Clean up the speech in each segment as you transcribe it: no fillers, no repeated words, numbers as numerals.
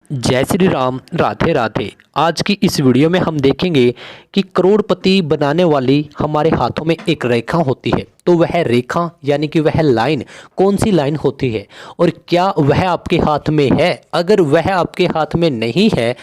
जय श्री राम, राधे राधे। आज की इस वीडियो में हम देखेंगे कि करोड़पति बनाने वाली हमारे हाथों में एक रेखा होती है। तो वह रेखा यानी कि वह लाइन कौन सी लाइन होती है और क्या वह आपके हाथ में है? अगर वह आपके हाथ में नहीं है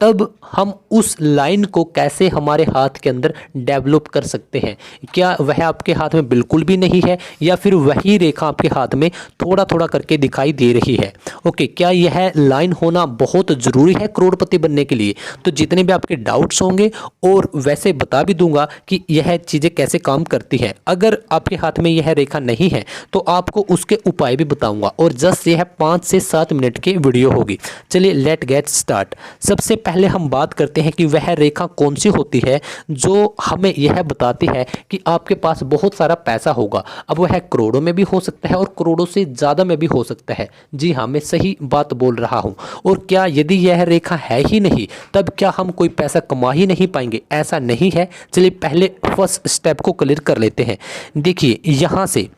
तब हम उस लाइन को कैसे हमारे हाथ के अंदर डेवलप कर सकते हैं? क्या वह आपके हाथ में बिल्कुल भी नहीं है या फिर वही रेखा आपके हाथ में थोड़ा थोड़ा करके दिखाई दे रही है? ओके, क्या यह लाइन होना बहुत ज़रूरी है करोड़पति बनने के लिए? तो जितने भी आपके डाउट्स होंगे और वैसे बता भी दूंगा कि यह चीज़ें कैसे काम करती है। अगर आपके हाथ में यह रेखा नहीं है तो आपको उसके उपाय भी बताऊंगा और जस्ट यह 5 से 7 मिनट की वीडियो होगी। चलिए लेट गेट स्टार्ट। सबसे पहले हम बात करते हैं कि वह रेखा कौन सी होती है जो हमें यह बताती है कि आपके पास बहुत सारा पैसा होगा। अब वह करोड़ों में भी हो सकता है और करोड़ों से ज़्यादा में भी हो सकता है। जी हाँ, मैं सही बात बोल रहा हूँ। और क्या यदि यह रेखा है ही नहीं तब क्या हम कोई पैसा कमा ही नहीं पाएंगे? ऐसा नहीं है। चलिए पहले फर्स्ट स्टेप को क्लियर कर लेते हैं। देखिए यहाँ से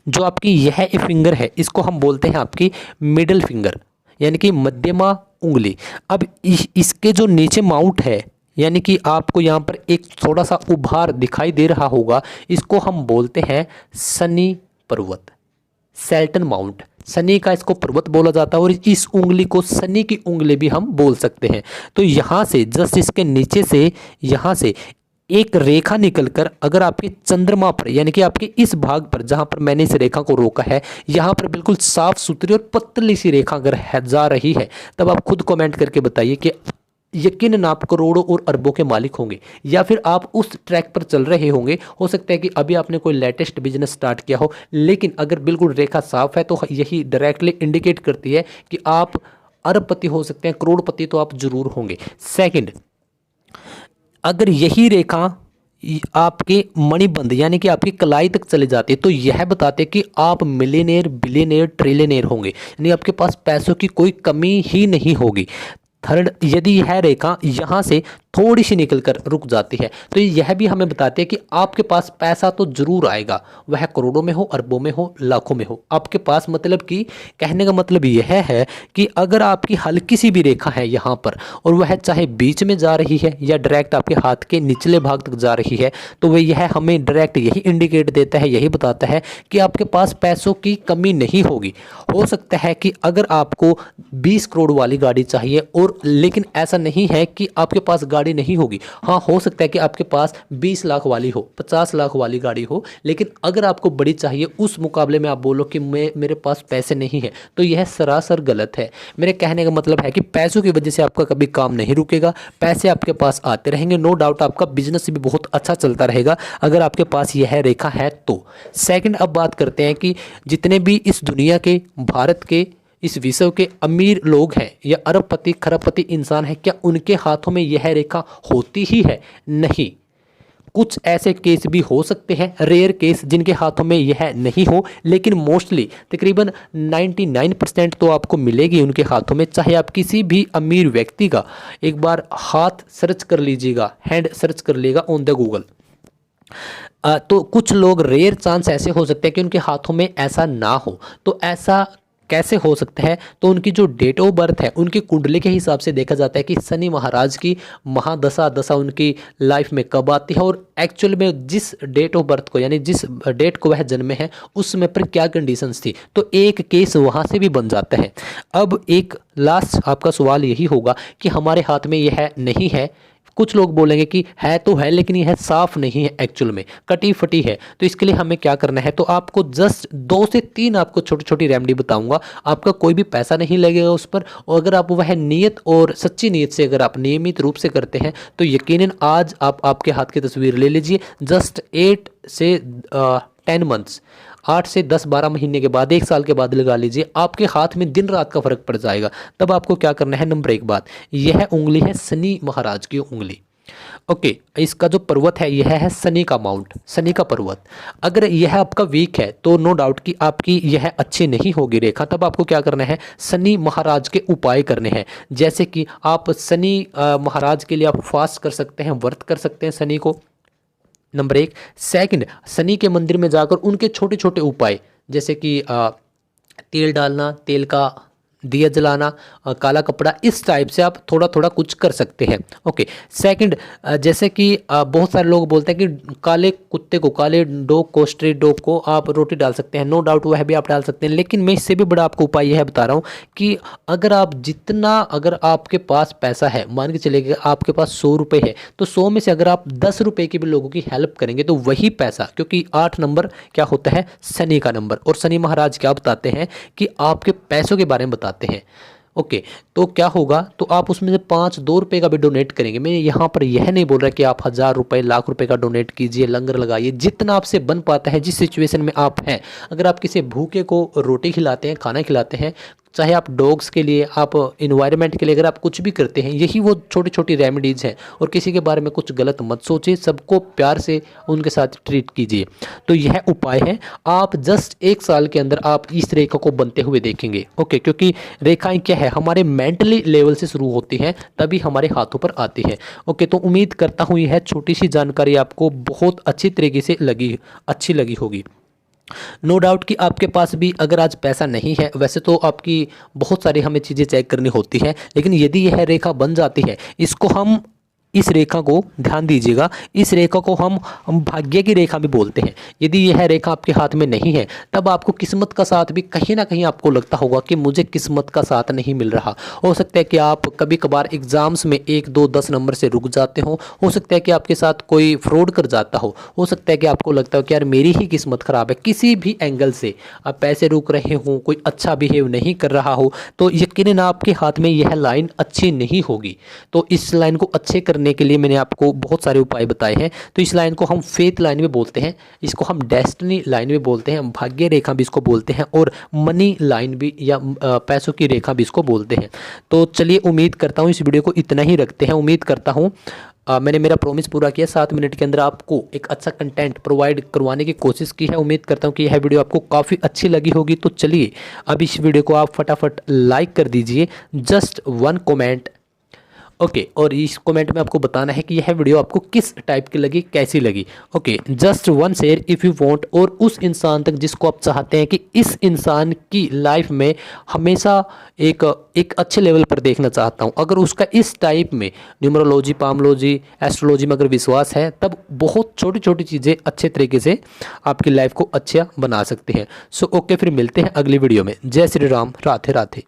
जो आपकी यह फिंगर है इसको हम बोलते हैं आपकी मिडिल फिंगर यानी कि मध्यमा उंगली। अब इसके जो नीचे माउंट है यानी कि आपको यहाँ पर एक थोड़ा सा उभार दिखाई दे रहा होगा, इसको हम बोलते हैं शनि पर्वत, सैटर्न माउंट। शनि का इसको पर्वत बोला जाता है और इस उंगली को शनि की उंगली भी हम बोल सकते हैं। तो यहाँ से जस्ट इसके नीचे से यहाँ से एक रेखा निकलकर अगर आपके चंद्रमा पर यानी कि आपके इस भाग पर जहां पर मैंने इस रेखा को रोका है यहां पर बिल्कुल साफ सुथरी और पतली सी रेखा अगर जा रही है तब आप खुद कमेंट करके बताइए कि यकीनन आप करोड़ों और अरबों के मालिक होंगे या फिर आप उस ट्रैक पर चल रहे होंगे। हो सकता है कि अभी आपने कोई लेटेस्ट बिजनेस स्टार्ट किया हो, लेकिन अगर बिल्कुल रेखा साफ है तो यही डायरेक्टली इंडिकेट करती है कि आप अरबपति हो सकते हैं, करोड़पति तो आप जरूर होंगे। सेकंड, अगर यही रेखा आपके मणिबंध यानी कि आपकी कलाई तक चले जाती है तो यह बताते हैं कि आप मिलियनेयर, बिलियनेयर, ट्रिलियनेयर होंगे, यानी आपके पास पैसों की कोई कमी ही नहीं होगी। थर्ड, यदि यह रेखा यहाँ से थोड़ी सी निकलकर रुक जाती है तो यह भी हमें बताते हैं कि आपके पास पैसा तो जरूर आएगा, वह करोड़ों में हो, अरबों में हो, लाखों में हो आपके पास। मतलब कि कहने का मतलब यह है कि अगर आपकी हल्की सी भी रेखा है यहाँ पर और वह चाहे बीच में जा रही है या डायरेक्ट आपके हाथ के निचले भाग तक जा रही है तो वह यह हमें डायरेक्ट यही इंडिकेट देता है, यही बताता है कि आपके पास पैसों की कमी नहीं होगी। हो सकता है कि अगर आपको 20 करोड़ वाली गाड़ी चाहिए और लेकिन ऐसा नहीं है कि आपके पास गाड़ी नहीं होगी। हाँ, हो सकता है कि आपके पास 20 लाख वाली हो, 50 लाख वाली गाड़ी हो, लेकिन अगर आपको बड़ी चाहिए उस मुकाबले में आप बोलो कि मेरे पास पैसे नहीं है तो यह सरासर गलत है। मेरे कहने का मतलब है कि पैसों की वजह से आपका कभी काम नहीं रुकेगा, पैसे आपके पास आते रहेंगे। नो डाउट आपका बिजनेस भी बहुत अच्छा चलता रहेगा अगर आपके पास यह रेखा है तो। सेकंड, अब बात करते हैं कि जितने भी इस दुनिया के, भारत के, इस विश्व के अमीर लोग हैं या अरबपति खरबपति इंसान हैं, क्या उनके हाथों में यह रेखा होती ही है? नहीं। कुछ ऐसे केस भी हो सकते हैं, रेयर केस, जिनके हाथों में यह नहीं हो, लेकिन मोस्टली तकरीबन 99% तो आपको मिलेगी उनके हाथों में। चाहे आप किसी भी अमीर व्यक्ति का एक बार हाथ सर्च कर लीजिएगा, हैंड सर्च कर लेगा ऑन द गूगल, तो कुछ लोग रेयर चांस ऐसे हो सकते हैं कि उनके हाथों में ऐसा ना हो। तो ऐसा कैसे हो सकता है? तो उनकी जो डेट ऑफ बर्थ है उनकी कुंडली के हिसाब से देखा जाता है कि शनि महाराज की महादशा दशा उनकी लाइफ में कब आती है और एक्चुअल में जिस डेट ऑफ बर्थ को यानी जिस डेट को वह जन्मे हैं उस समय पर क्या कंडीशंस थी, तो एक केस वहाँ से भी बन जाता है। अब एक लास्ट आपका सवाल यही होगा कि हमारे हाथ में यह नहीं है। कुछ लोग बोलेंगे कि है तो है लेकिन यह साफ नहीं है, एक्चुअल में कटी फटी है। तो इसके लिए हमें क्या करना है? तो आपको जस्ट 2 से 3 आपको छोटी छोटी रेमेडी बताऊंगा। आपका कोई भी पैसा नहीं लगेगा उस पर, और अगर आप वह नियत और सच्ची नियत से अगर आप नियमित रूप से करते हैं तो यकीनन आज आप आपके हाथ की तस्वीर ले लीजिए। जस्ट 8 से 10 मंथ्स, 8 से 10-12 महीने के बाद, 1 साल के बाद लगा लीजिए, आपके हाथ में दिन रात का फर्क पड़ जाएगा। तब आपको क्या करना है? नंबर 1 बात, यह उंगली है शनि महाराज की उंगली। ओके, इसका जो पर्वत है यह है शनि का माउंट, शनि का पर्वत। अगर यह आपका वीक है तो नो डाउट कि आपकी यह अच्छी नहीं होगी रेखा। तब आपको क्या करना है? शनि महाराज के उपाय करने हैं। जैसे कि आप शनि महाराज के लिए आप फास्ट कर सकते हैं, व्रत कर सकते हैं शनि को, नंबर 1। सेकंड, शनि के मंदिर में जाकर उनके छोटे छोटे उपाय, जैसे कि तेल डालना, तेल का दिया जलाना, काला कपड़ा, इस टाइप से आप थोड़ा थोड़ा कुछ कर सकते हैं। ओके। सेकंड, जैसे कि बहुत सारे लोग बोलते हैं कि काले कुत्ते को, काले डॉग को, स्ट्रीट डॉग को आप रोटी डाल सकते हैं। नो डाउट वह भी आप डाल सकते हैं, लेकिन मैं इससे भी बड़ा आपको उपाय यह बता रहा हूँ कि अगर आपके पास पैसा है, मान के चलिए आपके पास 100 रुपये है, तो 100 में से अगर आप 10 रुपये की भी लोगों की हेल्प करेंगे तो वही पैसा, क्योंकि 8 नंबर क्या होता है, शनि का नंबर, और शनि महाराज क्या बताते हैं कि आपके पैसों के बारे में बताते हैं। ओके। तो क्या होगा, तो आप उसमें से 5-2 रुपये का भी डोनेट करेंगे। मैं यहाँ पर यह नहीं बोल रहा कि आप 1000 रुपये, लाख रुपए का डोनेट कीजिए, लंगर लगाइए, जितना आपसे बन पाता है, जिस सिचुएशन में आप हैं। अगर आप किसी भूखे को रोटी खिलाते हैं, खाना खिलाते हैं, चाहे आप डॉग्स के लिए, आप इन्वायरमेंट के लिए, अगर आप कुछ भी करते हैं, यही वो छोटी छोटी रेमेडीज़ हैं। और किसी के बारे में कुछ गलत मत सोचिए, सबको प्यार से उनके साथ ट्रीट कीजिए। तो यह उपाय है, आप जस्ट 1 साल के अंदर आप इस रेखा को बनते हुए देखेंगे। ओके। क्योंकि रेखाएं क्या है, हमारे मेंटली लेवल से शुरू होती हैं, तभी हमारे हाथों पर आती है। ओके। तो उम्मीद करता हूँ यह छोटी सी जानकारी आपको बहुत अच्छी तरीके से अच्छी लगी होगी। नो डाउट कि आपके पास भी अगर आज पैसा नहीं है, वैसे तो आपकी बहुत सारी हमें चीज़ें चेक करनी होती है, लेकिन यदि यह रेखा बन जाती है, इस रेखा को ध्यान दीजिएगा, इस रेखा को हम भाग्य की रेखा भी बोलते हैं। यदि यह रेखा आपके हाथ में नहीं है, तब आपको किस्मत का साथ भी कहीं ना कहीं आपको लगता होगा कि मुझे किस्मत का साथ नहीं मिल रहा। हो सकता है कि आप कभी कभार एग्जाम्स में 1, 2, 10 नंबर से रुक जाते हो सकता है कि आपके साथ कोई फ्रॉड कर जाता हो सकता है कि आपको लगता हो कि यार मेरी ही किस्मत खराब है। किसी भी एंगल से आप पैसे रुक रहे हो, कोई अच्छा बिहेव नहीं कर रहा हो, तो यकीनन आपके हाथ में यह लाइन अच्छी नहीं होगी। तो इस लाइन को अच्छे करने के लिए मैंने आपको बहुत सारे उपाय बताए हैं। तो इस लाइन को हम फेथ लाइन भी बोलते हैं, इसको हम डेस्टिनी लाइन भी बोलते हैं, भाग्य रेखा भी इसको बोलते हैं, और मनी लाइन भी या पैसों की रेखा भी इसको बोलते हैं। तो चलिए, उम्मीद करता हूँ इस वीडियो को इतना ही रखते हैं। उम्मीद करता हूँ मैंने मेरा प्रॉमिस पूरा किया, 7 मिनट के अंदर आपको एक अच्छा कंटेंट प्रोवाइड करवाने की कोशिश की है। उम्मीद करता हूँ कि यह वीडियो आपको काफ़ी अच्छी लगी होगी। तो चलिए, अब इस वीडियो को आप फटाफट लाइक कर दीजिए, जस्ट 1 कमेंट। ओके। और इस कमेंट में आपको बताना है कि यह वीडियो आपको किस टाइप की लगी, कैसी लगी। Okay. Just 1 share if you want, और उस इंसान तक जिसको आप चाहते हैं कि इस इंसान की लाइफ में हमेशा एक अच्छे लेवल पर देखना चाहता हूं। अगर उसका इस टाइप में न्यूमरोलॉजी, पामोलॉजी, एस्ट्रोलॉजी में अगर विश्वास है, तब बहुत छोटी छोटी चीज़ें अच्छे तरीके से आपकी लाइफ को अच्छा बना सकते हैं। सो ओके, फिर मिलते हैं अगली वीडियो में। जय श्री राम, राधे राधे।